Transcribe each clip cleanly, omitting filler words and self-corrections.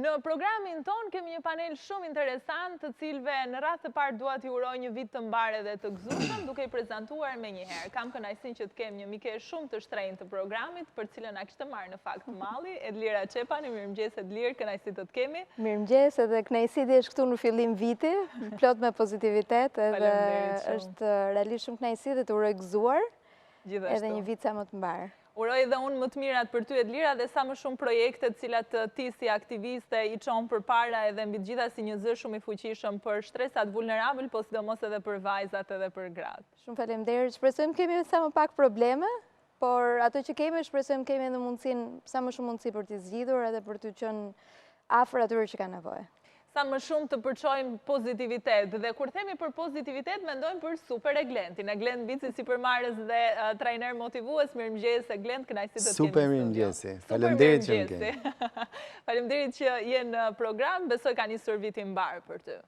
Në programin ton kemi një panel shumë interesant, të cilve në radhë të parë dua t'ju uroj një vit të mbarë dhe të gëzueshëm, duke i prezantuar me një herë. Kam kënaqësinë që të kem një mikesh shumë të shtrenjtë të programit, për cilën na kishte marrë në fakt malli, Edlira Çepani. Mirëmëngjes Edlir, kënaqësi të të kemi. Mirëmëngjes, edhe kënaqësi dhe është këtu në fillim viti, plot me pozitivitet, edhe është realisht shumë kënaqësi dhe të uroj gëzuar. Edhe një vit sa më të mbarë. Uroj dhe unë më të mirat për ty Edlira dhe sa më shumë projekte të cilat ti si aktiviste i çon përpara edhe mbi të gjitha si një zë shumë i fuqishëm për shtresat vulnerabël, po sidomos edhe për vajzat edhe për gratë. Shumë faleminderit. Shpresojmë kemi sa më pak probleme, por ato që kemi shpresojmë kemi edhe mundësinë, sa më shumë mundësi për t'i zgjidhur edhe për të qenë afër atyre që kanë nevojë. Sa më shumë të përçojmë pozitivitet. Dhe kur themi për pozitivitet, mendojmë për Super Eglentin. Eglent Bici, sipërmarrës dhe trajner motivues. Mirëmëngjes Eglent, kënaqësi të të kemi. Super mirëmëngjesi. Faleminderit që më keni. Faleminderit që je në program. Besoj ka nisur viti mbar për ty.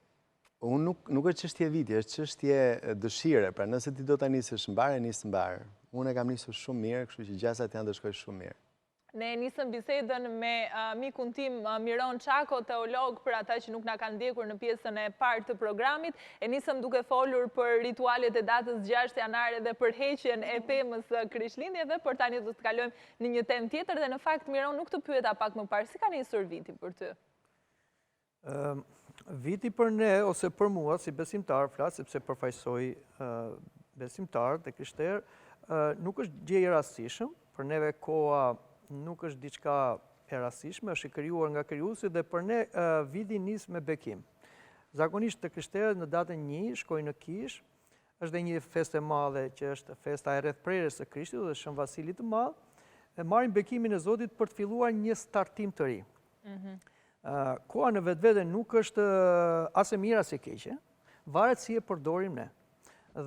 Unë nuk është çështje viti, është çështje dëshire. Pra nëse ti do ta nisësh mbar, nis mbar. Unë e kam nisur shumë mirë, kështu që gjasat janë të shkojnë shumë mirë. Ne nisëm bisedën me mikun tim Miron Çako, teolog, për ata që nuk na kanë ndjekur në pjesën e parë të programit. E nisëm duke folur për ritualet e datës 6 janare dhe për heqjen e pemës Krishtlindje, dhe por tani do të kalojmë në një temë tjetër dhe në fakt Miron nuk të pyeta pak më parë, si ka nisur viti për ty? Viti për ne ose për mua si besimtar, flas sepse përfaqësoj besimtarët e krishterë, nuk është gjë e rastishëm, për neve koha nuk është diçka e rastishme, është i krijuar nga krijuesi dhe për ne viti nis me bekim. Zakonisht të krishterët në datën 1 shkojnë në kish, është dhe një festë e madhe që është festa e rrethprerjes së Krishtit dhe Shën Vasili të Madh, e marrin bekimin e Zotit për të filluar një startim të ri. Koha në vetvete nuk është as e mirë as e keqe, varet si e përdorim ne.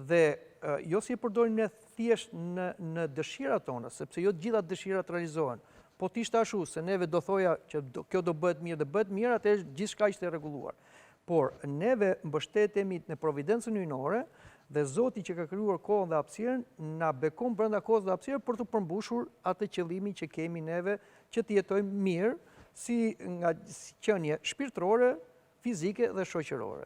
Dhe jo si e përdorim ne thjesht në dëshirat tona, sepse jo të gjitha dëshirat realizohen. Po t'ishte ashtu, se neve do thoja që kjo do bëhet mirë dhe bëhet mirë, atëherë gjithçka ishte rregulluar. Por neve mbështetemi në providencën hyjnore dhe Zoti që ka krijuar kohën dhe hapësirën na bekon brenda kohës dhe hapësirës për të përmbushur atë qëllimin që kemi neve që të jetojmë mirë si nga qenie shpirtërore, fizike dhe shoqërore.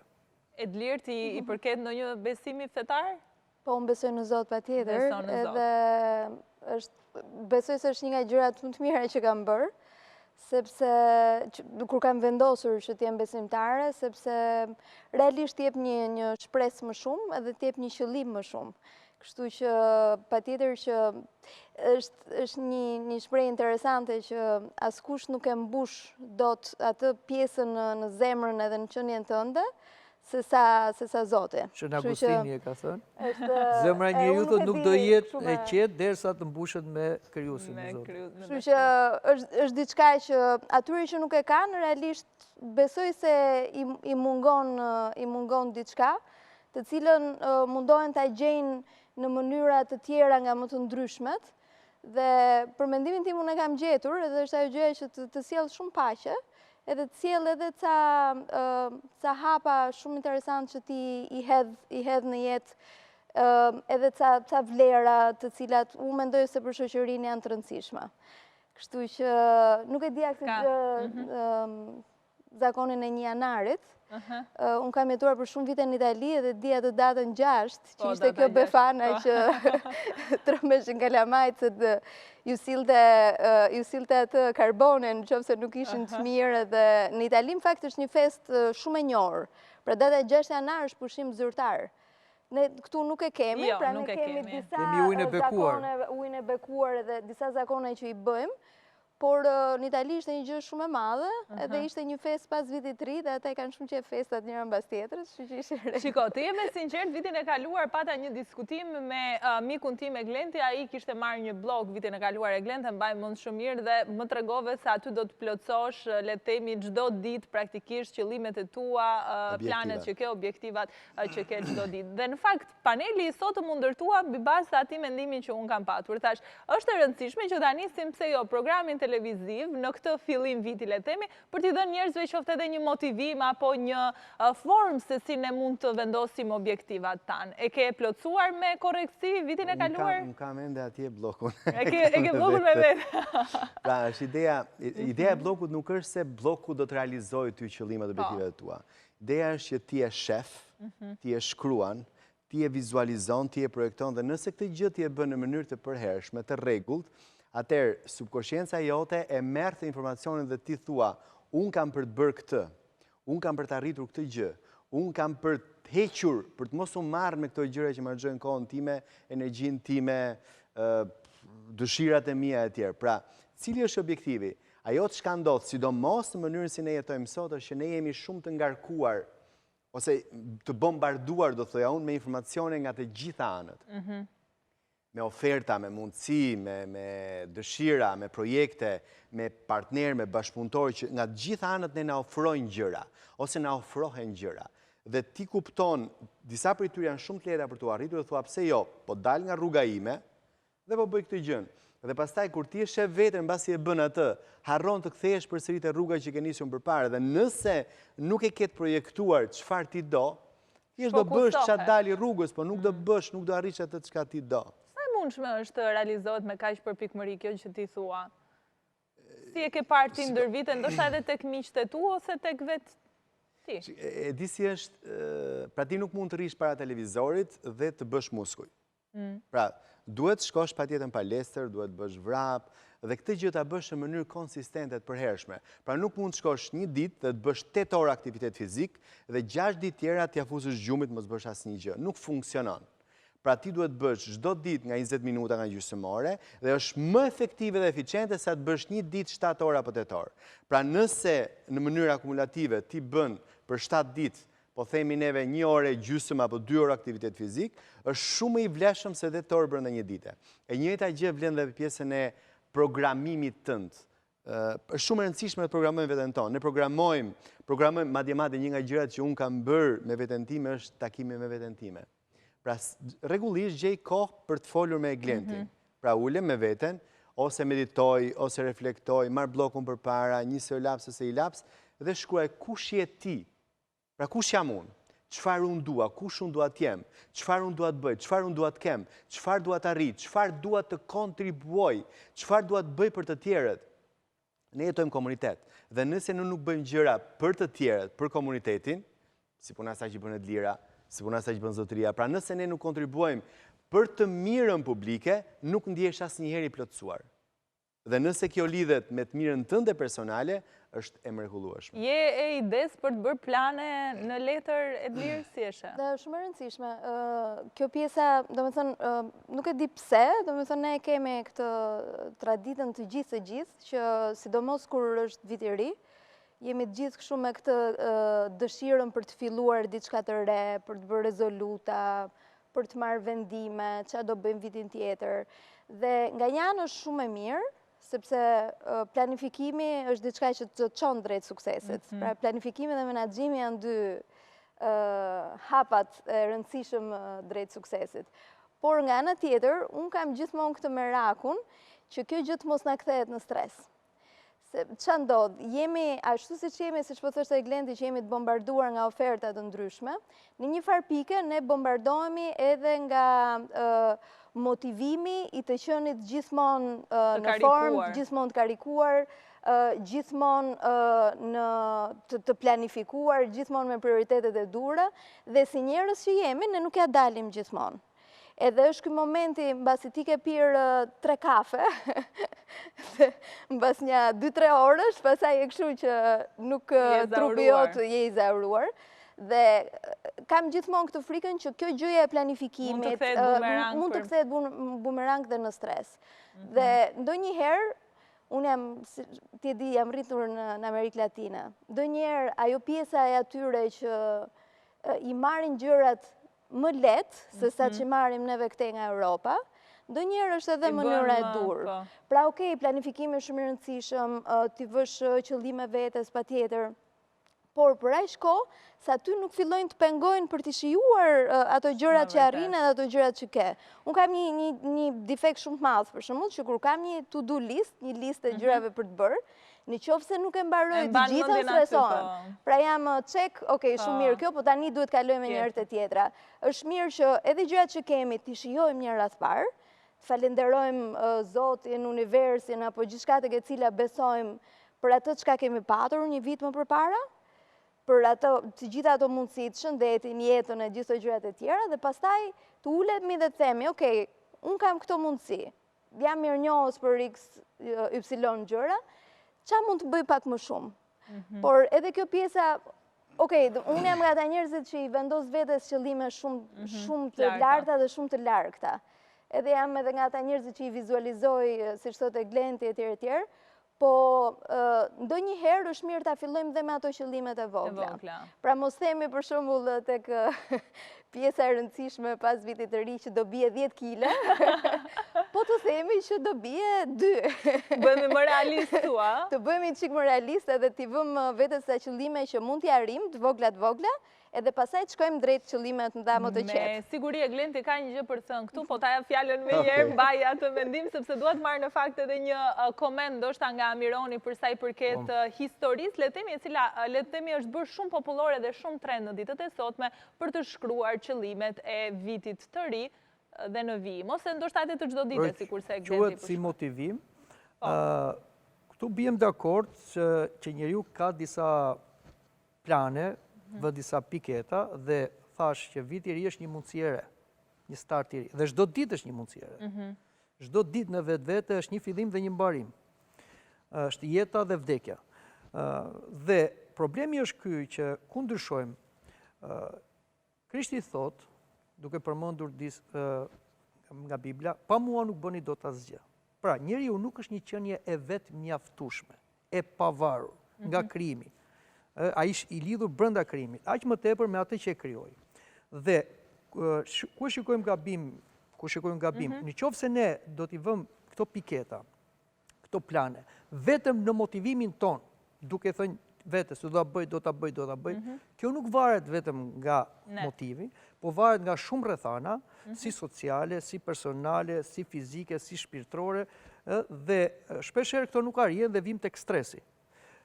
Edlir, ti i përket ndonjë besimi fetar? Po, unë besoj në Zot patjetër, edhe besoj se është një nga gjërat më të mira që kam bërë, sepse kur kam vendosur që t'jem besimtare, sepse realisht jep një shpresë më shumë edhe t'jep një qëllim më shumë. Kështu që patjetër që është një shprehje interesante që askush nuk e mbush dot atë pjesën në zemrën edhe në qenien tënde, se sa Zoti. Shën Agustini e ka thënë. Zemra e njeriu nuk do jetë e qetë derisa të mbushet me krijuesin e Zotit. Kështu që është diçka që atyre që nuk e kanë, realisht besoj se i mungon diçka, të cilën mundohen ta gjejnë në mënyra të tjera nga më të ndryshmet, dhe për mendimin tim unë e kam gjetur, edhe është ajo gjëja që të sjell shumë paqe, edhe të sjell edhe ca hapa shumë interesant që ti i hedh në jetë, edhe ca vlera të cilat unë mendoj se për shoqërinë janë të rëndësishme. Kështu që nuk e di zakonin e 1 janarit. Unë kam jetuar për shumë vite në Itali dhe di atë datën 6, që ishte kjo befana që trëmbeshin kalamajt, se ju silte atë karbonen, nëse nuk ishin të mirë, dhe në Itali në fakt është një fest shumë e njohur. Pra data 6 janar është pushim zyrtar. Ne këtu nuk e kemi, pra ne kemi disa ujin e bekuar dhe disa zakone që i bëjmë, por në Itali ishte një gjë shumë e madhe, edhe ishte një fest pas vitit të ri, dhe ata e kanë shumë qejf festat njëra mbas tjetrës, kështu që ishte re. Shiko, të jemi sinqert, vitin e kaluar pata një diskutim me mikun tim Eglenti, ai kishte marrë një blog vitin e kaluar Eglenti, mbaj mend shumë mirë, dhe më tregove se aty do të plotësosh, le të themi, çdo ditë praktikisht qëllimet e tua, planet që ke, objektivat që ke çdo ditë. Dhe në fakt, paneli i sot më ndërtua mbi bazë të atij mendimi që un kam patur. Thash, është e rëndësishme që ta nisim pse jo programin televiziv në këtë fillim viti, le themi, për t'i dhënë njerëzve qoftë edhe një motivim apo një formë se si ne mund të vendosim objektivat tanë. E ke plotësuar me koreksi vitin e kaluar? Më kam ende atje blokun. E ke blokun me vetë? Pra, është ideja e blokut nuk është se bloku do të realizojë ty qëllimet dhe objektivat tua. Ideja është që ti e shef, ti e shkruan, ti e vizualizon, ti e projekton, dhe nëse këtë gjë ti e bën në mënyrë të përhershme, të rregullt, atëherë subkonscienca jote e merr të informacionin dhe ti thua, unë kam për të bërë këtë, unë kam për të arritur këtë gjë, unë kam për të hequr, për të mos u marrë me këto gjëra që më harxojnë kohën time, energjinë time, dëshirat e mia e tjerë. Pra, cili është objektivi? Ajo të shka ndodhë, sidomos në mënyrën si ne jetojmë sot, është që ne jemi shumë të ngarkuar, ose të bombarduar, do thoja unë, me informacione nga të gjitha anët. Me oferta, me mundësi, me dëshira, me projekte, me partner, me bashkëpunëtor, që nga të gjitha anët ne na ofrojnë gjëra, ose na ofrohen gjëra. Dhe ti kupton, disa për i tyre janë shumë të lehta për të arritur, dhe thua pse jo, po dal nga rruga ime, dhe po bëj këtë gjën. Dhe pastaj, kur ti e shef vetën, mbasi e bën atë, harron të kthehesh përsëri te rruga që ke nisur përpara. Dhe nëse nuk e ke projektuar çfarë ti do, ti do bësh çfarë dali rrugës, po nuk do bësh, nuk do arrish atë çka ti do. Sa e mundshme është të realizohet me kaq përpikmëri kjo që ti thua? Si e ke parë ti ndër vite, ndoshta edhe tek miqtë e tu ose tek vetë ti? E di si është, pra ti nuk mund të rish para televizorit dhe të bësh muskuj. Pra, duhet shkosh patjetër në palestër, duhet bësh vrap, dhe këtë gjë ta bësh në mënyrë konsistente të përhershme. Pra nuk mund të shkosh një ditë dhe të bësh 8 orë aktivitet fizik dhe 6 ditë tjera t'ia fusësh gjumit mos bësh asnjë gjë. Nuk funksionon. Pra ti duhet bësh çdo ditë nga 20 minuta nga gjysmore dhe është më efektive dhe eficiente sa të bësh një ditë 7 orë apo 8 orë. Pra nëse në mënyrë akumulative ti bën për 7 ditë, po themi neve 1 orë e gjysmë apo 2 orë aktivitet fizik, është shumë i vlefshëm se 8 orë brenda një dite. E njëjta gjë vlen dhe pjesën e programimit tënd. Është shumë e rëndësishme të programojmë veten tonë. Ne programojmë madje një nga gjërat që un kam bërë me veten time është takimi me veten time. Pra rregullisht gjej kohë për të folur me Glentin. Pra ulem me veten, ose meditoj, ose reflektoj, marr bllokun përpara, nisë laps ose i laps dhe shkruaj kush je ti. Pra kush jam unë, çfarë unë dua, kush unë dua të jem, çfarë unë dua të bëj, çfarë unë dua të kem, çfarë dua të arrit, çfarë dua të kontribuoj, çfarë dua të bëj për të tjerët. Ne jetojmë komunitet, dhe nëse ne nuk bëjmë gjëra për të tjerët, për komunitetin, si puna sa që bën Edlira, si puna sa që bën Zotëria, pra nëse ne nuk kontribuojmë për të mirën publike, nuk ndihesh asnjëherë i plotësuar. Dhe nëse kjo lidhet me të mirën tënde personale, është e mrekullueshme. Je e ides për të bërë plane në letër Edlir, si eshe? Dhe shumë e rëndësishme. Kjo pjesa, nuk e di pse, ne kemi këtë traditën të gjithë, që sidomos kur është vit i ri, jemi të gjithë kështu me këtë dëshirën për të filluar diçka të re, për të bërë rezoluta, për të marrë vendime, çfarë do bëjmë vitin tjetër. Dhe nga një anë është shumë e mirë, sepse planifikimi është diçka që të çon drejt suksesit. Pra planifikimi dhe menaxhimi janë dy hapat e rëndësishëm drejt suksesit. Por nga ana tjetër, unë kam gjithmonë këtë merakun që kjo gjë të mos na kthehet në stres. Ç'a ndodh? Jemi ashtu siç jemi, siç po thoshte Glenti, që jemi të bombarduar nga oferta të ndryshme. Në një farë pike ne bombardohemi edhe nga motivimi i të qenit gjithmonë në formë, gjithmonë të karikuar, gjithmonë të planifikuar, gjithmonë me prioritetet e dura, dhe si njerëz që jemi, ne nuk ja dalim gjithmonë. Edhe është ky momenti, mbasi ti ke pirë 3 kafe, mbas një 2-3 orësh, pastaj e kështu që nuk trupi jot je i zauruar. Dhe kam gjithmonë këtë frikën që kjo gjëja e planifikimit mund të kthehet bumerang dhe në stres. Dhe ndonjëherë, unë jam, ti e di, jam rritur në Amerikë Latine. Ndonjëherë ajo pjesa e atyre që i marrin gjërat më lehtë se sa që marrim neve këtej nga Europa, ndonjëherë është edhe mënyra e durë. Pra planifikimi është shumë i rëndësishëm, ti vësh qëllime vetes patjetër, por për aq kohë, sa ty nuk fillojnë të pengojnë për të shijuar ato gjërat që arrin edhe ato gjërat që ke. Unë kam një defekt shumë të madh, për shembull, që kur kam një to-do list, një listë e gjërave për të bërë, në qoftë se nuk e mbaroj të gjitha, stresohem. Pra jam check, okay, shumë mirë kjo, po tani duhet kaloj me njëherë të tjetra. Është mirë që edhe gjërat që kemi t'i shijojmë një radh parë, falenderojmë Zotin, universin apo gjithçka tek e cila besojmë për atë çka kemi patur një vit më përpara, për ato të gjitha ato mundësitë, shëndetin, jetën e gjithë gjërat e tjera dhe pastaj të ulemi dhe të themi, okay, un kam këto mundësi. Jam mirënjohës për X, Y gjëra, qa mund të bëj pak më shumë? Por edhe kjo pjesa, okej, unë jam nga ata njerëzit që i vendos vetes qëllime shumë të larta dhe shumë të largta. Edhe jam edhe nga ata njerëzit që i vizualizoj, siç thotë Glenti etj. Po ndonjëherë është mirë ta fillojmë dhe me ato qëllimet e vogla. Pra mos themi për shembull tek pjesa e rëndësishme pas vitit të ri që do bie 10 kg, po të themi që do bie 2. Bëhemi më realist thua? Të bëhemi çik më realist edhe t'i vëmë vetes sa qëllime që mund t'i arrijmë të vogla, edhe pasaj të shkojmë drejt qëllimet nda më të qetë. Me siguri e Glenti ka një gjë për të thënë këtu, po ta jap fjalën me njëherë mbaj atë mendim, sepse dua të marr në fakt edhe një koment ndoshta nga Mironi për sa i përket historisë, le të themi e cila le të themi është bërë shumë popullore dhe shumë trend në ditët e sotme për të shkruar qëllimet e vitit të ri dhe në vijim, ose ndoshta edhe të çdo dite, sikurse Glenti. Quhet si motivim. Këtu biem dakord që njeriu ka disa plane, vë disa piketa dhe thash që viti i ri është një mundësi e re, një start i ri. Dhe çdo ditë është një mundësi e re. Çdo ditë në vetvete është një fillim dhe një mbarim. Është jeta dhe vdekja. Dhe problemi është ky që ku ndryshojmë. Krishti thot, duke përmendur nga Bibla, pa mua nuk bëni dot asgjë. Pra, njeriu nuk është një qenie e vetë mjaftueshme, e pavarur nga krijimi. Ai i lidhur brenda krijimit, aq më tepër me atë që e krijoi. Dhe ku shikojmë gabim, në qoftë se ne do t'i vëmë këto piketa, këto plane, vetëm në motivimin ton, duke thënë vetes, do ta bëj, kjo nuk varet vetëm nga motivi, po varet nga shumë rrethana, si sociale, si personale, si fizike, si shpirtërore, dhe shpeshherë këto nuk arrihen dhe vim tek stresi.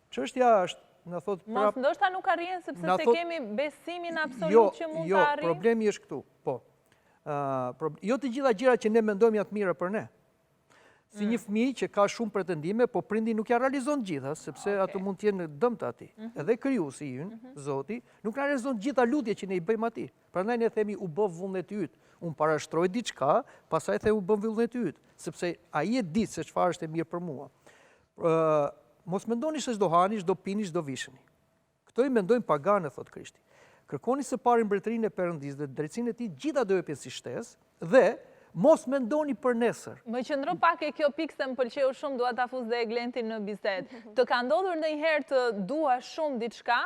Çështja është mos ndoshta nuk arrihen sepse se kemi besimin absolut që mund të arrijmë. Jo, problemi është këtu, po. Jo të gjitha gjërat që ne mendojmë janë të mira për ne. Si një fëmijë që ka shumë pretendime, po prindi nuk ja realizon gjitha, sepse ato mund të jenë dëm të atij. Edhe krijuesi ynë, Zoti, nuk na realizon gjitha lutjet që ne i bëjmë atij. Prandaj ne themi u bë vullneti yt. Unë parashtroj diçka, pastaj them u bë vullneti yt, sepse ai e di se çfarë është e mirë për mua. Mos mendoni se çdo hani, çdo pini, çdo vishni. Këto i mendojnë paganë, thot Krishti. Kërkoni së pari mbretërinë e Perëndisë dhe drejtsinë e tij, gjitha do jepen si shtesë, dhe mos mendoni për nesër. Më qëndro pak e kjo pikë se më pëlqeu shumë, dua ta fus dhe Glentin në bisedë. Të ka ndodhur ndonjëherë të dua shumë diçka,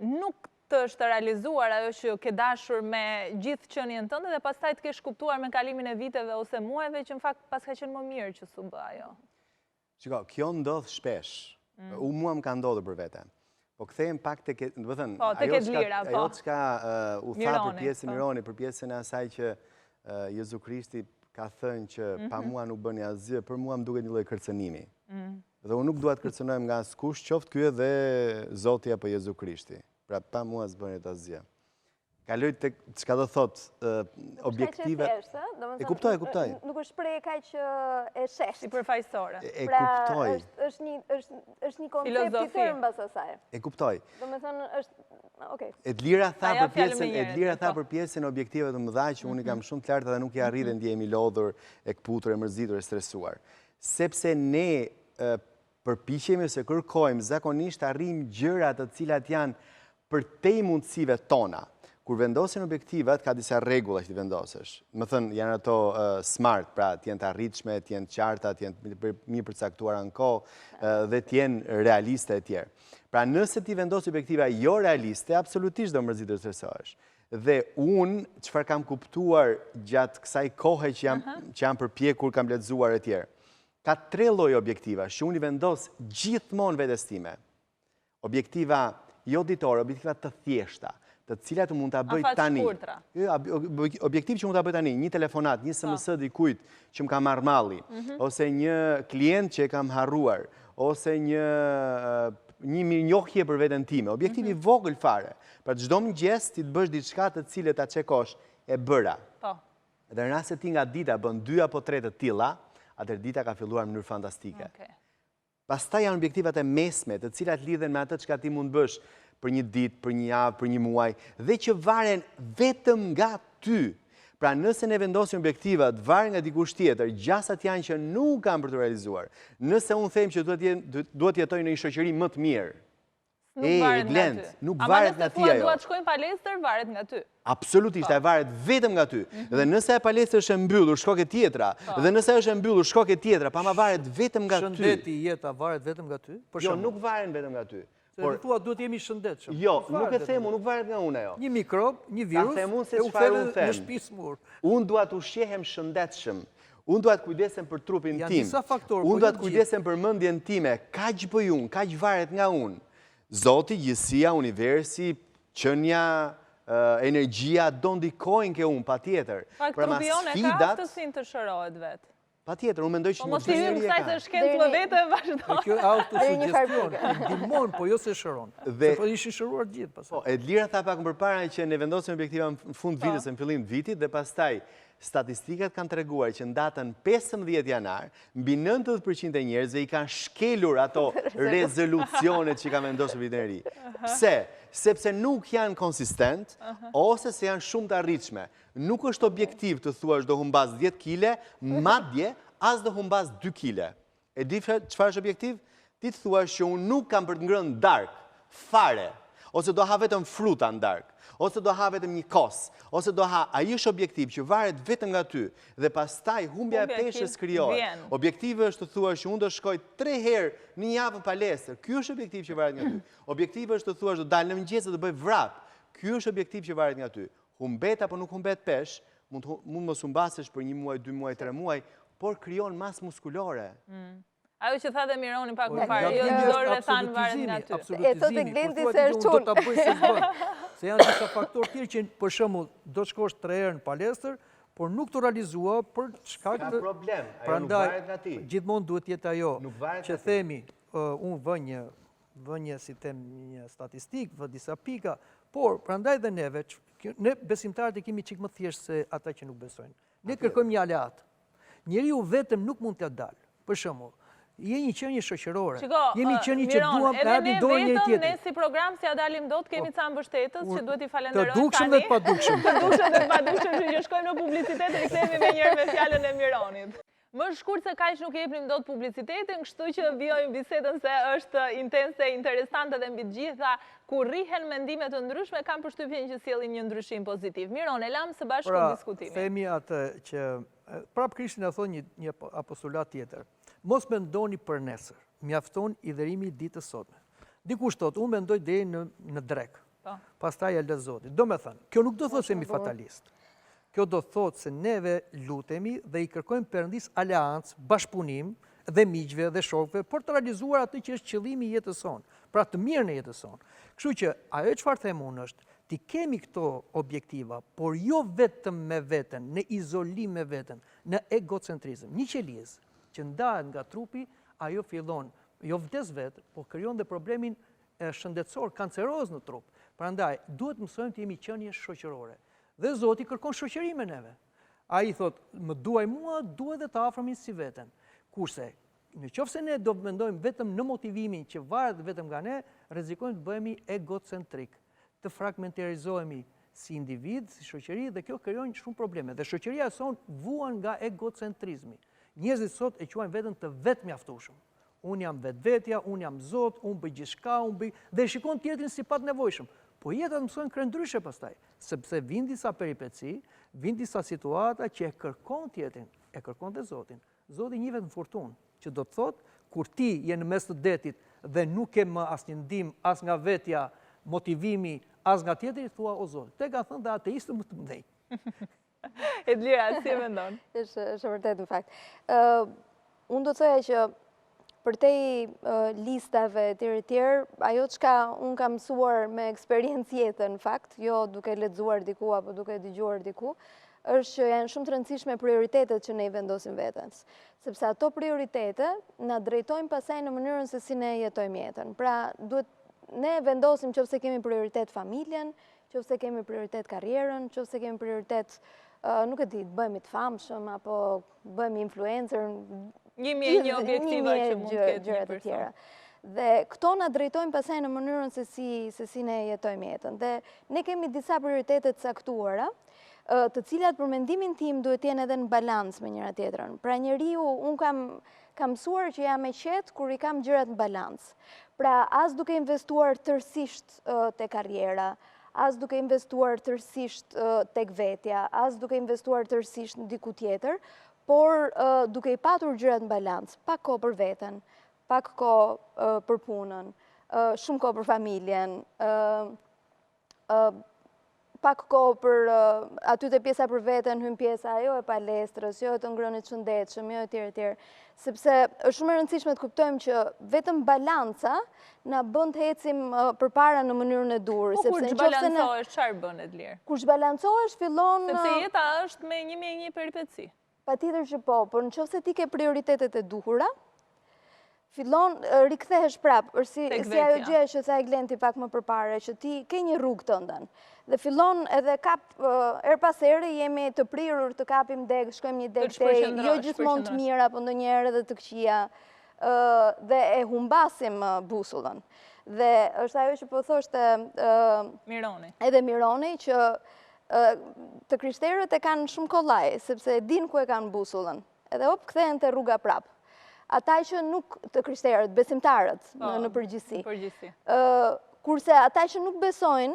nuk të është realizuar ajo që ke dashur me gjithë qenien tënde dhe pastaj të kesh kuptuar me kalimin e viteve ose muajve që në fakt pas ka qenë më mirë që s'u bë ajo. Shiko, kjo ndodh shpesh. Mua më ka ndodhur për vete. Po kthehem pak tek, do të thënë, ajo çka u tha për pjesën e Mironi, për pjesën e asaj që Jezu Krishti ka thënë që pa mua nuk bëni asgjë, për mua më duket një lloj kërcënimi. Dhe unë nuk dua të kërcënohem nga askush, qoftë ky edhe Zoti apo Jezu Krishti. Pra pa mua s'bëni asgjë. Kaloj tek çka do thot objektive. E kuptoj. Nuk është prej kaq e sheshtë. Si përfaqësore. E kuptoj. Është një koncept i tërë mbas asaj. E kuptoj. Domethënë është okay. Edlira tha për pjesën e objektive të mëdha që unë kam shumë të larta dhe nuk i arrit dhe ndjehemi lodhur, e kputur, e mërzitur, e stresuar. Sepse ne përpiqemi se kërkojmë zakonisht arrijmë gjëra të cilat janë përtej mundësive tona. Kur vendosin objektivat, ka disa rregulla që ti vendosësh. Më thënë, janë ato smart, pra t'jenë të arritshme, t'jenë të qarta, t'jenë mirë përcaktuara në kohë dhe t'jenë realiste e tjerë. Pra nëse ti vendos objektiva jo realiste, absolutisht do mërzitur të stresohesh. Dhe unë, çfarë kam kuptuar gjatë kësaj kohe që jam përpjekur, kam lexuar e tjerë, ka 3 lloje objektiva që unë i vendos gjithmonë vetes time. Objektiva jo ditore, objektiva të thjeshta, të cilat mund ta bëj tani. Objektiv që mund ta bëj tani, një telefonat, një SMS dikujt që më ka marrë malli, ose një klient që e kam harruar, ose një mirënjohje për veten time, objektivi vogël fare. Pra çdo mëngjes ti të bësh diçka të cilët ta çekosh e bëra. Po. Dhe në rast se ti nga dita bën 2 apo 3 të tilla, atëherë dita ka filluar në mënyrë fantastike. Pastaj janë objektivat e mesme, të cilat lidhen me atë çka ti mund bësh për një ditë, për një javë, për një muaj, dhe që varen vetëm nga ty. Pra nëse ne vendosim objektivat, varen nga dikush tjetër, gjasat janë që nuk kanë për të realizuar. Nëse unë them që duhet jetoj në një shoqëri më të mirë, nuk varet nga ty ajo. Ama nëse duhet shkojnë palestër, varet nga ty. Absolutisht, e varet vetëm nga ty. Dhe nëse e palestër është e mbyllur, shkoke tjetra, dhe nëse është e mbyllur, shkoke tjetra, pa ma varet vetëm nga ty. Shëndeti jeta varet vetëm nga ty? Jo, nuk varen vetëm nga ty. Por thua duhet jemi shëndetshëm. Jo, nuk e themu, nuk varet nga unë ajo. Një mikrob, një virus, e u thele në shtëpi smur. Unë dua të ushqehem shëndetshëm. Unë dua të kujdesem për trupin tim. Unë dua të kujdesem për mendjen time. Kaq bëj unë, kaq varet nga unë. Zoti, gjësia, universi, qënja, energjia do ndikojnë ke unë, patjetër. Trupi jonë e ka aftësinë të shërohet vetë. Patjetër, unë mendoj që mos i vim kësaj se shkencë më vete e vazhdo. Kjo autosuggestion, ndihmon, po jo se shëron. Se po ishin shëruar gjithë pastaj. Po, Edlira tha pak më përpara që ne vendosim objektiva në fund vitës, në fillim të vitit, dhe pastaj statistikat kanë treguar që në datën 15 janar, mbi 90% e njerëzve i kanë shkelur ato rezolucionet që kanë vendosur vitin e ri. Pse? Sepse nuk janë konsistent, ose se janë shumë të arritshme. Nuk është objektiv të thuash do humbas 10 kile, madje as do humbas 2 kile. E di çfarë është objektiv? Ti të thuash që unë nuk kam për të ngrënë darkë, fare, ose do ha vetëm fruta në darkë, ose do ha vetëm një kos, ose do ha, ai është objektiv që varet vetëm nga ty, dhe pastaj humbja e peshës krijohet. Objektivi është të thuash që unë do shkoj 3 herë në një javë në palestër. Ky është objektiv që varet nga ty. Objektivi është të thuash do dal në mëngjes dhe do bëj vrap. Ky është objektiv që varet nga ty. Humbet apo nuk humbet peshë, mund mos humbasesh për 1 muaj, 2 muaj, 3 muaj, por krijon masë muskulore. Ajo që tha dhe Mironi pak më parë, jo dorë e thanë varet nga ty. E thotë Glendi se është unë. Se janë disa faktorë tjerë që për shembull do të shkosh 3 herë në palestër, por nuk të realizua për shkak të problem, ajo nuk varet nga ti. Gjithmonë duhet jetë ajo që themi, unë vë një si them një statistikë, vë disa pika, por prandaj dhe neve, ne besimtarët e kemi çik më thjesht se ata që nuk besojnë. Ne kërkojmë një aleat. Njeriu vetëm nuk mund të dalë. Për shembull, je një qenie shoqërore. Jemi qenie që duam të hapim dorë njëri tjetrit. Ne si program si ja dalim dot kemi ca mbështetës që duhet i falenderojmë tani. Të dukshëm dhe të padukshëm. Të dukshëm dhe të padukshëm, që shkojmë në publicitet dhe rikthehemi me njëherë me fjalën e Mironit. Më shkurt se kaq nuk jepnim dot publicitetin, kështu që vijojmë bisedën se është intense, interesante dhe mbi të gjitha ku rrihen mendime të ndryshme, kam përshtypjen që sjellin një ndryshim pozitiv. Miron, e lam së bashku diskutimin. Themi atë që prap Krishti na thonë një apostolat tjetër. Mos mendoni për nesër, mjafton i dherimi ditës sotme. Dikush thotë, unë mendoj deri në drek. Pastaj e lë Zoti. Do me thënë, kjo nuk do thotë se jemi fatalist. Kjo do thotë se neve lutemi dhe i kërkojmë Perëndis aleancë, bashkëpunim dhe miqve dhe shokëve për të realizuar atë që është qëllimi i jetës sonë, pra të mirën e jetës sonë. Kështu që ajo çfarë them unë është, ti kemi këto objektiva, por jo vetëm me veten, në izolim me veten, në egocentrizëm. Një qelizë që ndahet nga trupi, ajo fillon, jo vdes vetë, po krijon dhe problemin shëndetësor, kanceroz në trup. Prandaj, duhet mësojmë të jemi qenie shoqërore. Dhe Zoti kërkon shoqëri me neve. Ai thotë, më duaj mua, duaj dhe të afërmin si veten. Kurse, në qoftë se ne do mendojmë vetëm në motivimin që varet vetëm nga ne, rrezikojmë të bëhemi egocentrik, të fragmentarizohemi si individ, si shoqëri, dhe kjo krijon shumë probleme. Dhe shoqëria sonë vuan nga egocentrizmi. Njerëzit sot e quajnë veten të vetmjaftueshëm. Unë jam vetvetja, unë jam Zot, unë bëj gjithçka, dhe shikon tjetrin si pat nevojshëm. Po jetat mësojnë krejt ndryshe pastaj, sepse vin disa peripeci, vin disa situata që e kërkon tjetrin, e kërkon dhe Zotin. Zoti njihet në fortunë, që do të thotë, kur ti je në mes të detit dhe nuk ke më asnjë ndihmë, as nga vetja, motivimi, as nga tjetri, thua o Zot. Te ka thënë dhe ateistë më të mëdhenj. Edlira, si e mendon? Është vërtet në fakt. Unë do të thoja që përtej listave tjerë, ajo çka unë kam mësuar me eksperiencë jetën, në fakt, jo duke lexuar diku apo duke dëgjuar diku, është që janë shumë të rëndësishme prioritetet që ne i vendosim vetës. Sepse ato prioritete na drejtojnë pasaj në mënyrën se si ne jetojmë jetën. Pra, duhet ne vendosim nëse kemi prioritet familjen, nëse kemi prioritet karrierën, nëse kemi prioritet, nuk e di, bëhemi të famshëm apo bëhemi influencer, një objektiva që mund të ketë një person. Dhe këto na drejtojnë pasaj në mënyrën se si ne jetojmë jetën. Dhe ne kemi disa prioritetet caktuara, të cilat për mendimin tim duhet jenë edhe në balans me njëra tjetrën. Pra njeriu, unë kam mësuar që jam e qetë kur i kam gjërat në balans. Pra as duke investuar tërësisht te karriera, as duke investuar tërësisht tek vetja, as duke investuar tërësisht në diku tjetër, por duke i patur gjërat në balans, pak kohë për veten, pak kohë për punën, shumë kohë për familjen, pak kohë për aty të pjesa për veten, hyn pjesa jo e palestrës, jo e të ngrënit shëndetshëm, jo e tjerë, sepse është shumë e rëndësishme të kuptojmë që vetëm balanca na bën të ecim përpara në mënyrën e dur. Po kur zhbalancohesh, çfarë bën Edlir? Kur zhbalancohesh fillon... Sepse jeta është me një përipeci. Patjetër që po, por nëse ti ke prioritetet e duhura, fillon rikthehesh prapë, si ajo gjë që tha Glenti pak më përpara, që ti ke një rrugë tënde. Dhe fillon edhe her pas here jemi të prirur të kapim deg, shkojmë një deg te, jo gjithmonë të mira, po ndonjëherë edhe të këqija, dhe e humbasim busullën. Dhe është ajo që po thoshte Mironi. Edhe Mironi, që të krishterët e kanë shumë kollaj, sepse e din ku e kanë busullën. Edhe kthehen te rruga prapë. Ata që nuk të krishterët, besimtarët në përgjithësi. Kurse ata që nuk besojnë,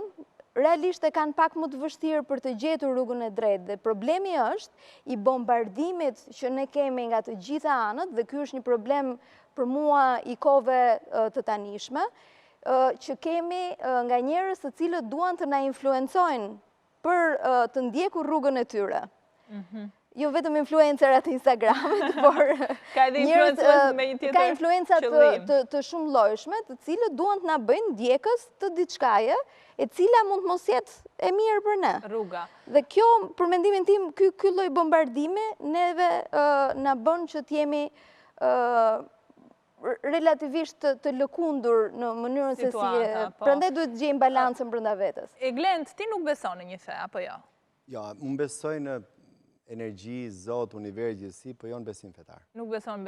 realisht e kanë pak më të vështirë për të gjetur rrugën e drejtë. Dhe problemi është i bombardimit që ne kemi nga të gjitha anët, dhe ky është një problem për mua i kohëve të tanishme, që kemi nga njerëz të cilët duan të na influencojnë për të ndjekur rrugën e tyre. Jo vetëm influencerat Instagramit, por ka influencat të shumë llojshme, të cilët duan të na bëjnë ndjekës të diçkaje, e cila mund të mos jetë e mirë për ne. Rruga. Dhe kjo, për mendimin tim, ky lloj bombardimi neve na bën që të jemi relativisht të lëkundur në mënyrën se si... Prandaj duhet të gjejmë balancën brenda vetes. E Glent, ti nuk beson në një fe, apo jo? Jo, unë besoj në energji, Zot, univers, gjithësi, po jo në besim fetar. Nuk beson.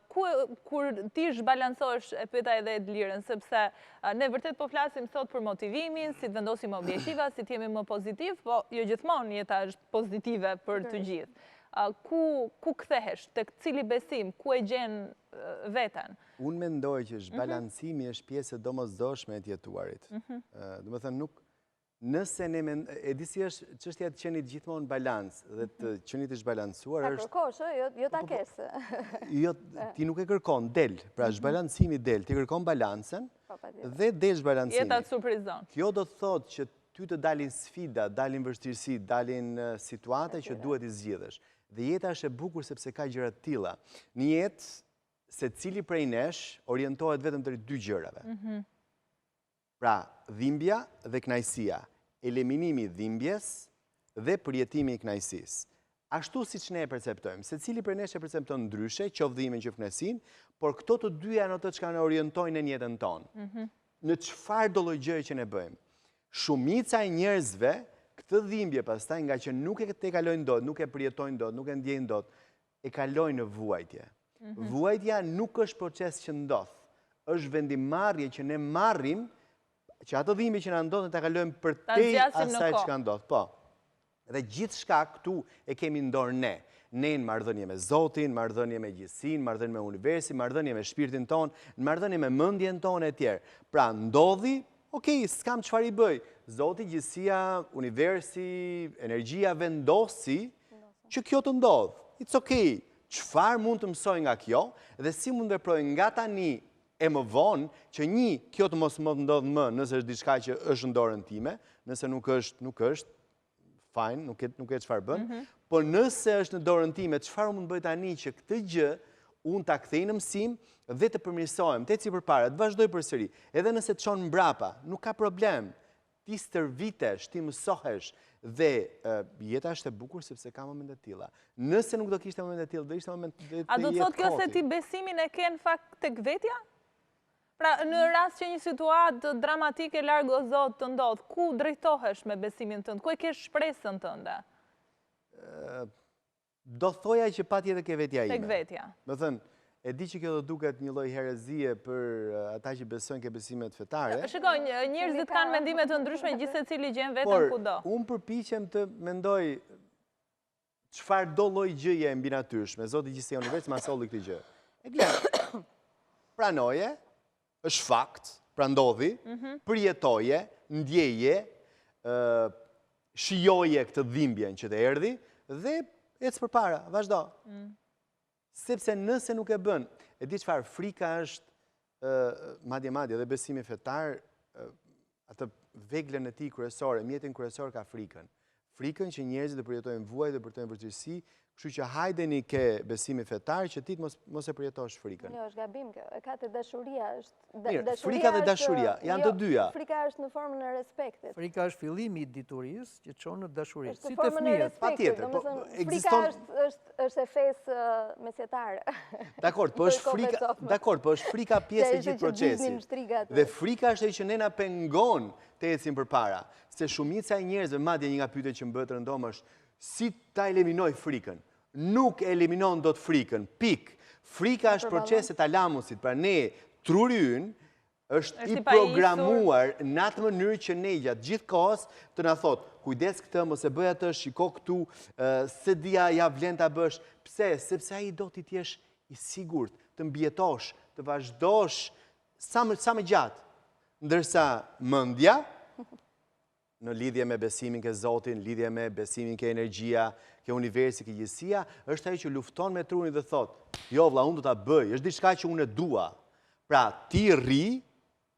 Kur ti zhbalancohesh, e pyeta edhe Edlirën, sepse ne vërtet po flasim sot për motivimin, si të vendosim objektiva, si të jemi më pozitiv, po jo gjithmonë jeta është pozitive për të gjithë. Ku kthehesh, tek cili besim, ku e gjen veten? Unë mendoj që zhbalancimi është pjesë e domosdoshme e të jetuarit. Do të thënë nuk nëse ne e di si është çështja të qenit gjithmonë balans dhe të qenit të zhbalancuar është... Ta kërkosh, jo ta kesë. Jo, ti nuk e kërkon, del. Pra zhbalancimi del, ti kërkon balancën dhe del zhbalancimi. Jeta të surprizon. Kjo do të thotë që ty të dalin sfida, dalin vështirësi, dalin situate që duhet i zgjidhësh. Dhe jeta është e bukur sepse ka gjëra të tilla. Në jetë, secili prej nesh orientohet vetëm drejt dy gjërave. Pra, dhimbja dhe knajsia, eliminimi dhimbjes dhe përjetimi i knajsis. Ashtu si që ne e perceptojmë, se cili për nesh e perceptojnë ndryshe, qoftë dhimbjen qoftë knajsin, por këto të dyja janë ato që kanë orientojnë në jetën tonë. Në çfarë do lloj gjëje që ne bëjmë. Shumica e njerëzve, këtë dhimbje pastaj nga që nuk e te kalojnë dot, nuk e përjetojnë dot, nuk e ndjejnë dot, e kalojnë në vuajtje. Vuajtja nuk është proces që ndodh, është vendimarrje që ne marrim që ato dhimbje që na ndodhen ta kalojmë përtej asaj që ka ndodhur. Po. Dhe gjithçka këtu e kemi në dorë ne. Ne në marrëdhënie me Zotin, marrëdhënie me gjithësinë, marrëdhënie me universin, marrëdhënie me shpirtin ton, marrëdhënie me mendjen tonë e tjerë. Pra ndodhi, okej, s'kam çfarë i bëj. Zoti, gjithësia, universi, energjia vendosi që kjo të ndodh. It's okay. Çfarë mund të mësoj nga kjo dhe si mund të veproj nga tani e më vonë që kjo të mos më ndodhë më nëse është diçka që është në dorën time, nëse nuk është, fajn, nuk e çfarë bën, por nëse është në dorën time, çfarë mund bëj tani që këtë gjë unë ta kthej në mësim dhe të përmirësohem, të eci përpara, të vazhdoj përsëri. Edhe nëse të çonë mbrapa, nuk ka problem. Ti stërvitesh, ti mësohesh dhe jeta është e bukur sepse ka momente të tilla. Nëse nuk do kishte momente të tilla, do ishte moment të jetë. A do të thotë kjo se ti besimin e ke në fakt tek vetja? Pra, në rast që një situatë dramatike larg o Zot të ndodh, ku drejtohesh me besimin tënd? Ku e ke shpresën tënde? Do thoja që patjetër ke vetja ime. Tek vetja. Do thënë, e di që kjo do duket një lloj herezie për ata që besojnë ke besimet fetare. Shikoj, njerëzit kanë mendime të ndryshme, gjithsecili gjen veten kudo. Por unë përpiqem të mendoj çfarë do lloj gjëje e mbi natyrshme, Zoti i gjithsej univers ma solli këtë gjë. E glen. Pranoje, është fakt, pra ndodhi, përjetoje, ndjeje, shijoje këtë dhimbjen që të erdhi dhe ecë përpara, vazhdo. Sepse nëse nuk e bën, e di çfarë, frika është madje dhe besimi fetar, atë veglën e tij kryesore, mjetin kryesor ka frikën. Frikën që njerëzit të përjetojnë vuaj dhe përjetojnë vërtetësi, kështu që hajdeni ke besimi fetar që ti mos e përjetosh frikën. Jo, është gabim kjo. E ka të dashuria është. Mirë, frika dhe dashuria janë të dyja. Frika është në formën e respektit. Frika është fillimi i diturisë që çon në dashuri. Është Si në të formën e fëmijët. respektit. Frika është e fesë mesjetare. Dakord, po është frika pjesë e gjithë procesit. Dhe frika është që ne na pengon të ecim përpara. Se shumica e njerëzve, madje një nga pyetjet që më bëhet rëndom është si ta eliminoj frikën. Nuk eliminon dot frikën, pik. Frika është proces e talamusit, pra ne, truri ynë është i programuar në atë mënyrë që ne gjatë gjithë kohës të na thotë, kujdes këtë, mos e bëj atë, shiko këtu, se dia ja vlen ta bësh. Pse? Sepse ai do ti t'jesh i sigurt, të mbjetosh, të vazhdosh sa më gjatë. Ndërsa mendja në lidhje me besimin ke Zotin, lidhje me besimin ke energjia, ke universi, ke gjithësia, është ajo që lufton me trurin dhe thot, jo vlla, unë do ta bëj, është diçka që unë e dua. Pra, ti rri,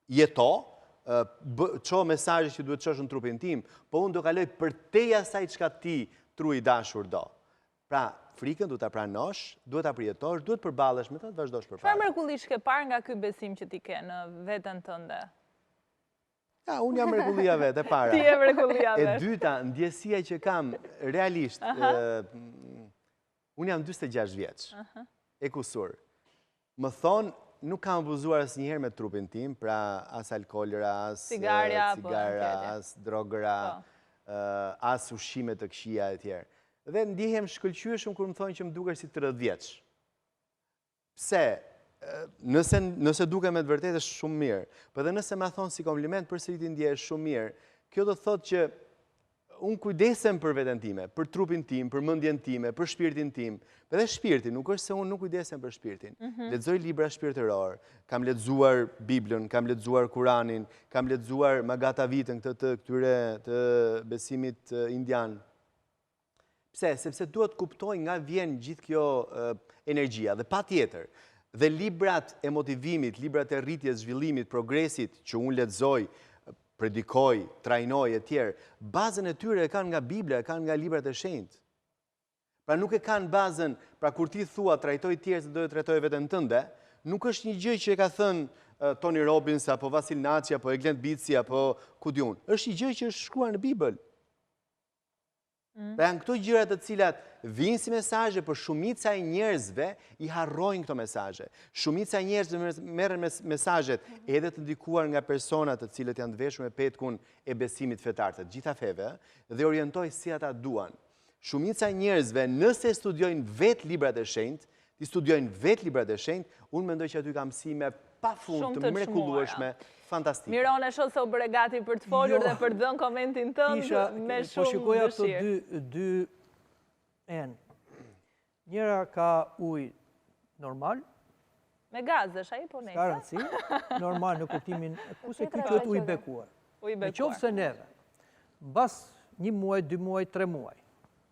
jeto, ço mesazhe që duhet çosh në trupin tim, po unë do kaloj përtej asaj çka ti, tru i dashur, do. Pra, frikën duhet ta pranosh, duhet ta përjetosh, duhet përballesh me ta, të vazhdosh përpara. Çfarë mrekullish ke parë nga ky besim që ti ke në veten tënde? Ja, unë jam mrekullia vetë, e para. Ti je mrekullia vetë. E dyta, ndjesia që kam realisht, unë jam 46 vjeç, e kusur. Më thonë, nuk kam abuzuar asnjëherë me trupin tim, pra as alkoolra, as cigara, as drogëra, as ushqime të këqija e tjerë. Dhe ndihem shkëlqyeshëm kur më thonë që më dukesh si 30 vjeç. Pse? Nëse duke me të vërtetë është shumë mirë, për dhe nëse ma thonë si kompliment përsëri ti ndjehesh shumë mirë, kjo do të thotë që unë kujdesem për veten time, për trupin tim, për mendjen time, për shpirtin tim, edhe shpirtin, nuk është se unë nuk kujdesem për shpirtin. Lexoj libra shpirtëror, kam lexuar Biblën, kam lexuar Kuranin, kam lexuar Magatavitën këtyre të besimit indian. Pse? Sepse duhet kuptoj nga vjen gjithë kjo energjia dhe patjetër. Dhe librat e motivimit, librat e rritjes, zhvillimit, progresit që unë lexoj, predikoj, trajnoj e tjerë, bazën e tyre e kanë nga Biblia, e kanë nga librat e shenjtë. Pra nuk e kanë bazën, pra kur ti thua trajtoj tjerë se do të trajtoj veten tënde, nuk është një gjë që e ka thënë Tony Robbins, apo Vasil Naci, apo Glenn Beatty, apo ku diun. Është një gjë që është shkruar në Bibël. Pra janë këto gjëra të cilat vinë si mesazhe, por shumica e njerëzve i harrojnë këto mesazhe. Shumica e njerëzve merren me mesazhet edhe të ndikuar nga persona të cilët janë të veshur me petkun e besimit fetar të gjitha feve dhe orientojnë si ata duan. Shumica e njerëzve nëse studiojnë vetë librat e shenjtë, ti studiojnë vetë librat e shenjtë, unë mendoj që aty ka mësime pafund të mrekullueshme. Fantastik. Miron e shoh se u bëre gati për të folur dhe për të dhënë komentin tënd me shumë dëshirë. Po shikoja këto dy enë. Njëra ka ujë normal. Me gazesh, ai po nese. Ka rëndësi, normal në kuptimin ku se ky quhet ujë bekuar. Në qoftë se neve, mbas 1 muaj, 2 muaj, 3 muaj,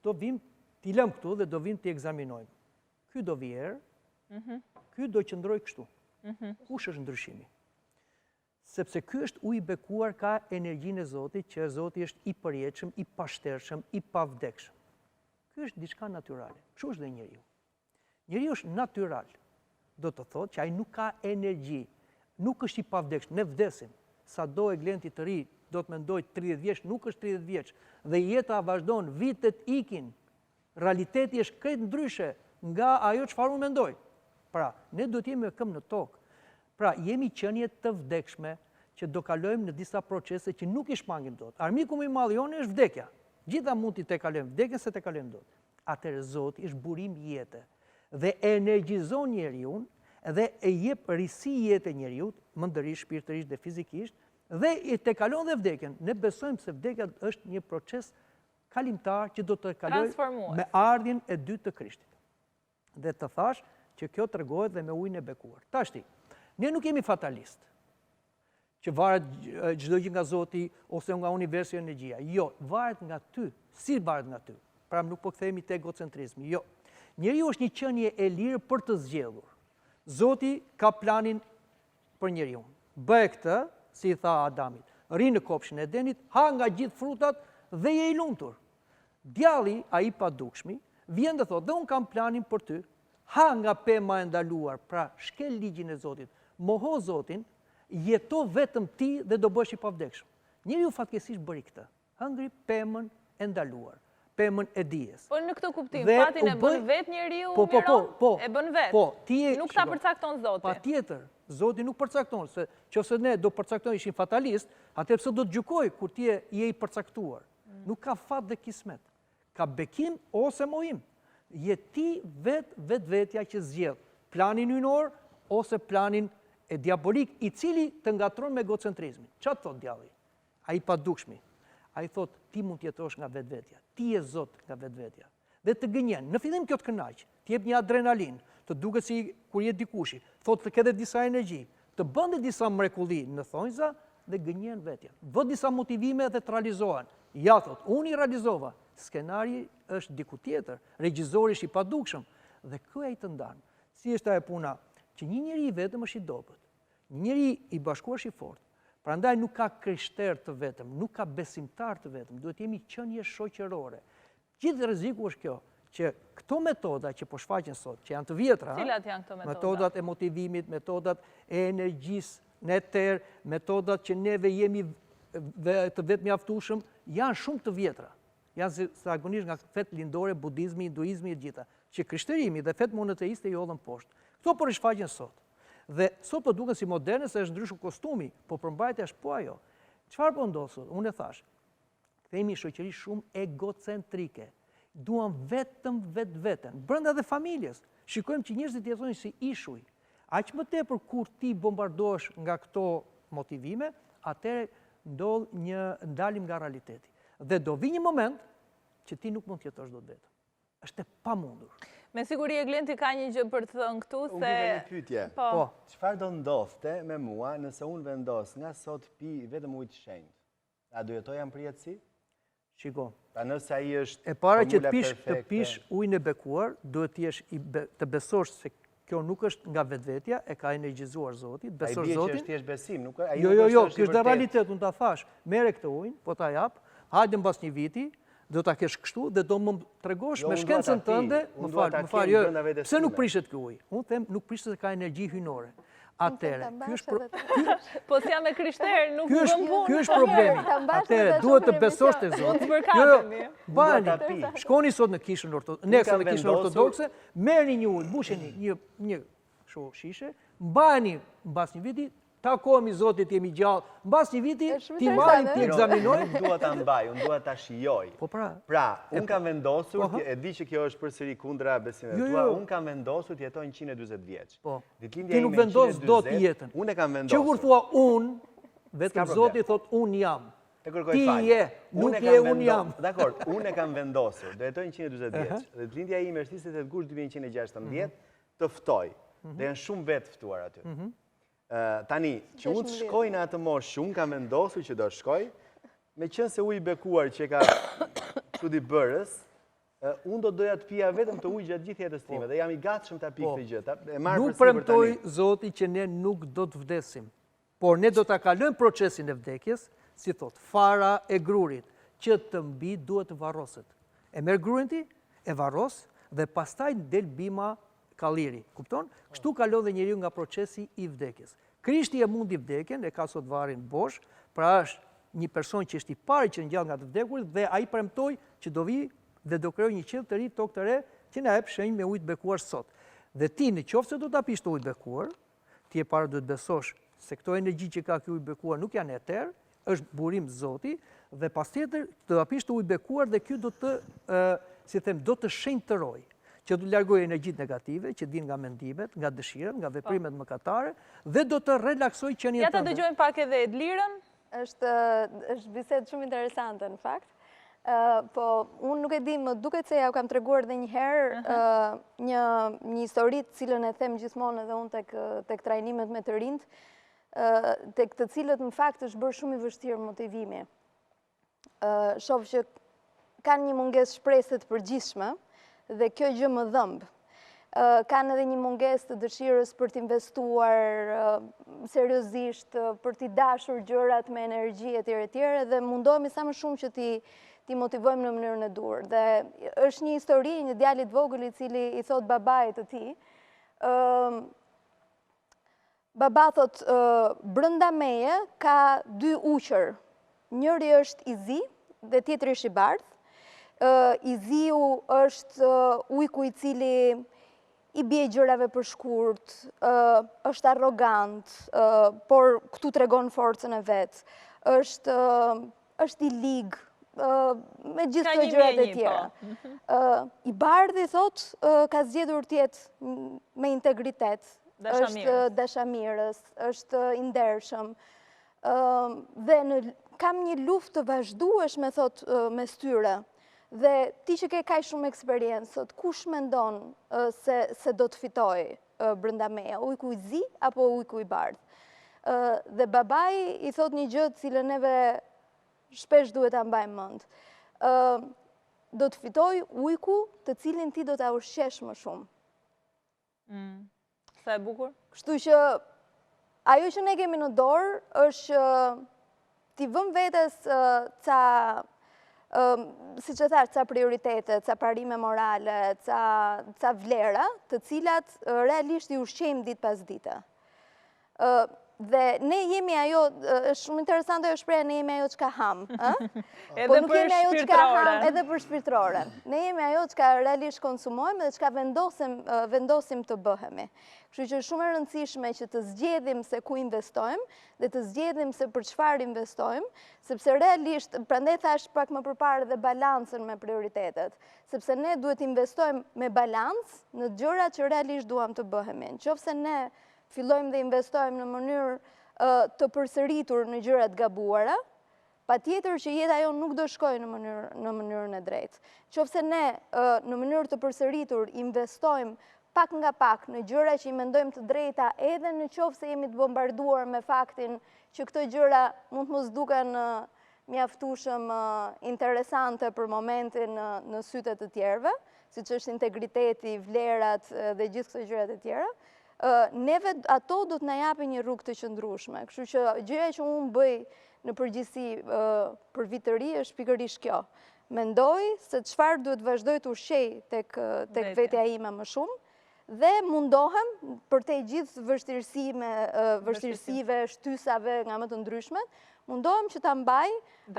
do vim, t'i lëm këtu dhe do vim t'i egzaminojmë. Ky do vjerë, ky do qëndroj kështu. Kush është ndryshimi? Sepse ky është ujë bekuar, ka energjinë e Zotit, që Zoti është i përjetshëm, i pashtershëm, i pavdekshëm. Ky është diçka natyrale. Kështu është dhe njeriu. Njeriu është natyral. do të thotë që ai nuk ka energji, nuk është i pavdekshëm, ne vdesim. Sa do e glenti të ri, do të mendoj 30 vjeç, nuk është 30 vjeç, dhe jeta vazhdon, vitet ikin, realiteti është krejt ndryshe nga ajo çfarë unë mendoj. Pra, ne do të jemi me këmbë në tokë. Pra, jemi qenie të vdekshme që do kalojmë në disa procese që nuk i shmangim dot. Armiku më i madh jonë është vdekja. Gjitha mund t'i kalojmë vdekjen se të kalojmë dot. Atëherë Zoti është burim jete dhe energjizon njeriu dhe e jep risi jetë njeriu, mendërisht, shpirtërisht dhe fizikisht, dhe i të kalon dhe vdekjen. Ne besojmë se vdekja është një proces kalimtar që do të kalojë me ardhjen e dytë të Krishtit. Dhe të thash që kjo tregohet dhe me ujin e bekuar. Tashti, ne nuk jemi fatalist, që varet çdo gjë nga Zoti ose nga universi energjia. Jo, varet nga ty. Si varet nga ty? Pra nuk po kthehemi te egocentrizmi. Jo. Njeriu është një qenie e lirë për të zgjedhur. Zoti ka planin për njeriu. Bëj këtë, si i tha Adamit, ri në kopshin e Edenit, ha nga gjithë frutat dhe je i lumtur. Djalli, ai pa dukshmi, vjen dhe thotë, dhe un kam planin për ty, ha nga pema e ndaluar, pra shkel ligjin e Zotit, moho Zotin, jeto vetëm ti dhe do bësh i pavdekshëm. Njeriu fatkeqësisht bëri këtë. Hëngri pemën e ndaluar, pemën e dijes. Po në këtë kuptim, fatin e bën vet njeriu, e bën vet. Nuk ta përcakton Zoti. Patjetër, Zoti nuk përcakton, se nëse ne do përcaktojmë ishim fatalist, atëherë pse do të gjykoj kur ti je i përcaktuar. Nuk ka fat dhe kismet. Ka bekim ose mohim. Je ti vetvetja që zgjedh planin hyjnor ose planin e diabolik, i cili të ngatron me egocentrizmin. Çfarë thot djalli? Ai pa dukshmi. Ai thot, ti mund të jetosh nga vetvetja. Ti je Zot nga vetvetja. Dhe të gënjen. Në fillim kjo të kënaq, të jep një adrenalin, të duket si kur je dikushi, thot të ketë disa energji, të bën disa mrekulli në thonjza dhe gënjen vetja. Vë disa motivime dhe të realizohen. Ja thot, unë i realizova. Skenari është diku tjetër, regjizori është i padukshëm dhe ky ai të ndan. Si është ajo puna? Që një njeri i vetëm është i dobët, një njeri i bashkuar është i fortë. Prandaj nuk ka krishter të vetëm, nuk ka besimtar të vetëm, duhet jemi qenie shoqërore. Gjithë rreziku është kjo, që këto metoda që po shfaqen sot, që janë të vjetra, cilat janë këto metoda? Metodat e motivimit, metodat e energjisë në eter, metodat që neve jemi të vetë mjaftueshëm, janë shumë të vjetra. Janë zakonisht nga fetë lindore, budizmi, hinduizmi e gjitha, që krishterimi dhe fetë monoteiste i hodhën poshtë. Këto po rishfaqen sot. Dhe sot po duken si moderne se është ndryshuar kostumi, po përmbajtja është po ajo. Çfarë po ndodh sot? Unë e thash. Kthehemi shoqëri shumë egocentrike. Duan vetëm vetveten, brenda dhe familjes. Shikojmë që njerëzit jetojnë si ishuj. Aq më tepër kur ti bombardohesh nga këto motivime, atëherë ndodh një ndalim nga realiteti. Dhe do vi një moment që ti nuk mund të jetosh dot vetëm. Është e pamundur. Me siguri Glenti ka një gjë për të thënë këtu se... Unë një pyetje. Po. Çfarë do ndodhte me mua nëse unë vendos nga sot pi vetëm ujë të shenjtë? A do jetoja në përjetësi? Shiko. Pa nëse ai është e para që të pish ujin e bekuar, duhet të besosh se kjo nuk është nga vetvetja, e ka energjizuar Zoti, besosh Zotin. Ai bie që është thjesht besim, nuk ai Jo, kjo është realitet, unë ta thash. Merre këtë ujin, po ta jap, hajde mbas një viti, do ta kesh kështu dhe do më tregosh me shkencën tënde, më fal, jo, pse nuk prishet ky ujë? Unë them nuk prishet se ka energji hyjnore. Atëre, po si jam me krishter, nuk bën punë. Ky është problemi. Atëre, duhet të besosh te Zoti. Jo, bani, shkoni sot në kishën ortodokse, merrni një ujë, mbusheni një kështu shishe, mbani mbas një viti, takohemi Zotit, jemi gjallë. Mbas një viti, ti marrim, ti ekzaminojmë. Unë dua ta mbaj, unë dua ta shijoj. Po pra, unë kam vendosur, e di që kjo është përsëri kundra besimit tua, unë kam vendosur të jetoj 140 vjeç. Po. Ti nuk vendos dot jetën. Unë e kam vendosur. Që kur thua unë, vetëm Zoti thot unë jam. Ti je, nuk je unë jam. Dakor, unë e kam vendosur, do jetoj 140 vjeç. Dhe ditëlindja ime është 28 gusht 2116, të ftoj. Dhe janë shumë vetë ftuar aty. Tani, që unë të shkoj në atë moshë që unë kam vendosur që do shkoj, me qënë se ujë bekuar që ka çudi bërës, unë do doja të pija vetëm të ujë gjatë gjithë jetës time dhe jam i gatshëm ta pij këtë gjë. Nuk premtoj Zoti që ne nuk do të vdesim, por ne do ta kalojmë procesin e vdekjes, si thot, fara e grurit, që të mbi duhet të varroset. E merr grurin ti, e varros dhe pastaj del bima kalliri, kupton? Kështu kalon dhe njeriu nga procesi i vdekjes. Krishti e mundi vdekjen, e ka sot varin bosh, pra është një person që është i pari që ngjall nga të vdekurit dhe ai premtoi që do vi dhe do krijojë një qiell të ri, tokë të re, që na jep shenjë me ujë të bekuar sot. Dhe ti nëse do ta pish të ujë të bekuar, ti e para duhet besosh se këto energji që ka ky ujë bekuar nuk janë eter, është burim Zoti, dhe pasjetër do ta pish të ujë bekuar dhe ky do të, do të shenjtëroj, që do largoj energjitë negative që vijnë nga mendimet, nga dëshirat, nga veprimet mëkatare dhe do të relaksoj qenien tënde. Ja ta dëgjojmë pak edhe Edlirën. Është bisedë shumë interesante në fakt. Po unë nuk e di, më duket se ja u kam treguar edhe një herë një histori të cilën e them gjithmonë edhe unë tek trajnimet me të rinjt, tek të cilët në fakt është bërë shumë i vështirë motivimi. Shoh që kanë një mungesë shpresë të përgjithshme dhe kjo gjë më dhëmb. Kanë edhe një mungesë të dëshirës për t'investuar seriozisht, për t'i dashur gjërat me energji etj. Dhe mundohemi sa më shumë që ti motivojmë në mënyrën e dur. Dhe është një histori, një djalit vogël i cili i thot babait të tij. Baba thot, brenda meje ka dy uqër. Njëri është i zi dhe tjetri është i bardhë. I ziu është ujku i cili i bie gjërave për shkurt, është arrogant, por këtu tregon forcën e vet. Është i lig, me gjithë këto gjërat e tjera. I bardhi thot ka zgjedhur të jetë me integritet, është dashamirës, është i ndershëm. Dhe kam një luftë të vazhdueshme thot mes tyre. Dhe ti që ke kaq shumë eksperiencë, kush mendon se do të fitojë brenda meja, ujku i zi apo ujku i bardhë? Dhe babai i thot një gjë të cilën neve shpesh duhet ta mbajmë mend. Do të fitojë ujku të cilin ti do ta ushqesh më shumë. Sa e bukur. Kështu që ajo që ne kemi në dorë është ti vëm vetes siç e thash, ca prioritete, ca parime morale, ca vlera, të cilat realisht i ushqejmë ditë pas dite. Dhe ne jemi ajo, është shumë interesante ajo shprehja, ne jemi ajo çka ham, Edhe për shpirtërore. Edhe për shpirtërore. Ne jemi ajo çka realisht konsumojmë dhe çka vendosim të bëhemi. Kështu që është shumë e rëndësishme që të zgjedhim se ku investojmë dhe të zgjedhim se për çfarë investojmë, sepse realisht, prandaj thash pak më përpara dhe balancën me prioritetet, sepse ne duhet investojmë me balancë në gjërat që realisht duam të bëhemi. Nëse ne fillojmë dhe investojmë në mënyrë të përsëritur në gjërat gabuara, patjetër që jeta jon nuk do shkojë në mënyrën e drejtë. Nëse ne në mënyrë të përsëritur investojmë pak nga pak në gjëra që i mendojmë të drejta, edhe në qoftë se jemi të bombarduar me faktin që këto gjëra mund të mos duken mjaftueshëm interesante për momentin në sytë të tjerëve, siç është integriteti, vlerat dhe gjithë këto gjërat e tjera, neve ato do të na japin një rrugë të qëndrueshme. Kështu që gjëja që unë bëj në përgjithësi për vit të ri është pikërisht kjo. Mendoj se çfarë duhet vazhdoj të ushqej tek vetja ime më shumë, dhe mundohem për te gjithë vështirësive, shtysave nga më të ndryshmet, mundohem që ta mbaj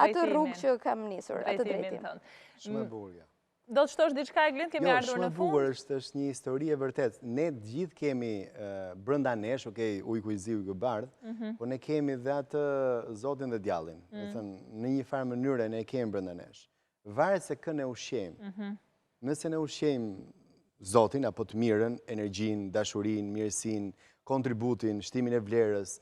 atë rrugë që kam nisur, atë drejtim. Shumë e bukur. Do të shtosh diçka e Glend, kemi ardhur në fund? Shumë e bukur, është një histori e vërtet. Ne gjithë kemi brenda nesh, ujku i zi, ujku i bardhë, por ne kemi dhe atë Zotin dhe djallin. Në një farë mënyre ne kemi brenda nesh. Varet se kë ne ushqejmë. Nëse ne ushqejmë Zotin, apo të mirën, energjin, dashurin, mirësin, kontributin, shtimin e vlerës,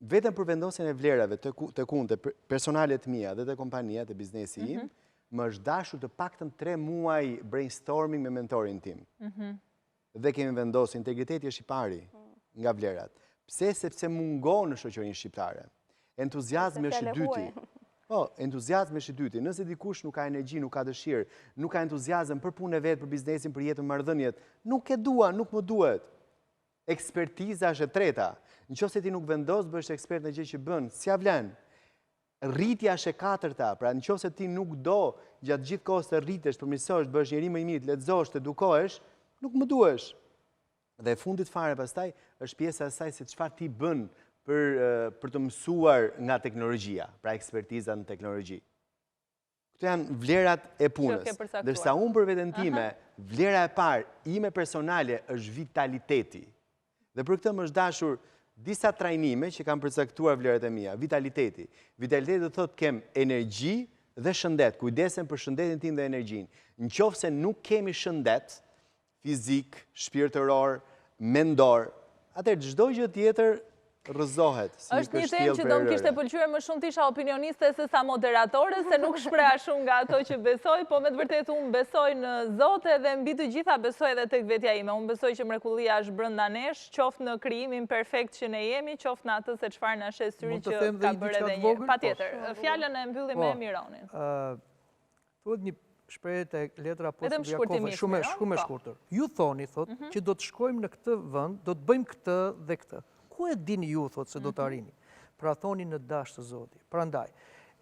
vetëm për vendosjen e vlerave të unë, të personalet mia dhe të kompania, të biznesi im, më është dashur të paktën 3 muaj brainstorming me mentorin tim. Dhe kemi vendosur, integriteti është i pari nga vlerat. Pse? Sepse mungon në shoqërinë shqiptare. Entuziazmi është i dyti. Po, entuziazmi është i dyti. Nëse dikush nuk ka energji, nuk ka dëshirë, nuk ka entuziazëm për punën e vet, për biznesin, për jetën, marrëdhëniet, nuk e dua, nuk më duhet. Ekspertiza është e treta. Nëse ti nuk vendos bësh ekspert në gjë që bën, s'ja vlen. Rritja është e katërta. Pra nëse ti nuk do gjatë gjithë kohës të rritesh, përmirësosh, bësh njeri më i mirë, lexosh, të edukohesh, nuk më duhesh. Dhe fundit fare pastaj është pjesa e saj se çfarë ti bën për të mësuar nga teknologjia, pra ekspertiza në teknologji. Këto janë vlerat e punës. Dërsa unë për veten time, vlera e parë ime personale është vitaliteti. Dhe për këtë më është dashur disa trajnime që kam përcaktuar vlerat e mia. Vitaliteti. Vitaliteti do thotë kem energji dhe shëndet, kujdesem për shëndetin tim dhe energjinë. Nëse nuk kemi shëndet fizik, shpirtëror, mendor, atëherë çdo gjë tjetër rrëzohet. Është një temë që do më kishte pëlqyer më shumë të isha opinioniste se sa moderatore, se nuk shpreha shumë nga ato që besoj, po me të vërtetë unë besoj në Zot dhe mbi të gjitha besoj edhe tek vetja ime. Unë besoj që mrekullia është brenda nesh, qoftë në krijimin perfekt që ne jemi, qoftë në atë se çfarë na shes syri që ka bërë edhe një. Patjetër, fjalën e mbyllim me Mironin. Thuhet një shprehje tek letra apostullit Jakovit, shumë e shkurtër. Ju thoni, thotë, që do të shkojmë në këtë vend, do të bëjmë këtë dhe këtë. Ku e dini ju, thotë, se do të arrini? Pra thoni në dashë të Zotit. Prandaj,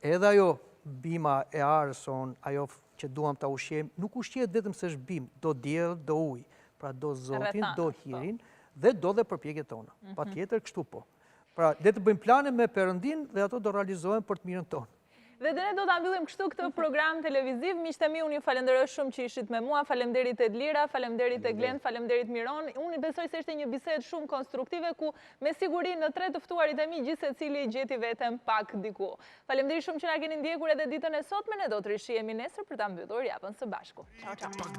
edhe ajo bima e arëson, ajo që duam të ushqejmë, nuk ushqehet vetëm se është bim, do diell, do ujë. Pra do Zotin, do hirin dhe do dhe përpjekjet tona. Patjetër kështu po. Pra le të bëjmë plane me Perëndin dhe ato do realizohen për të mirën tonë. Dhe ne do ta mbyllim kështu këtë program televiziv. Miqtë mi, unë ju falenderoj shumë që ishit me mua. Faleminderit Edlira, faleminderit Glend, faleminderit Miron. Unë besoj se ishte një bisedë shumë konstruktive ku me siguri në tre të ftuarit e mi gjithë secili gjeti veten pak diku. Faleminderit shumë që na keni ndjekur edhe ditën e sotme. Ne do të rishihemi nesër për ta mbyllur javën së bashku. Ciao ciao.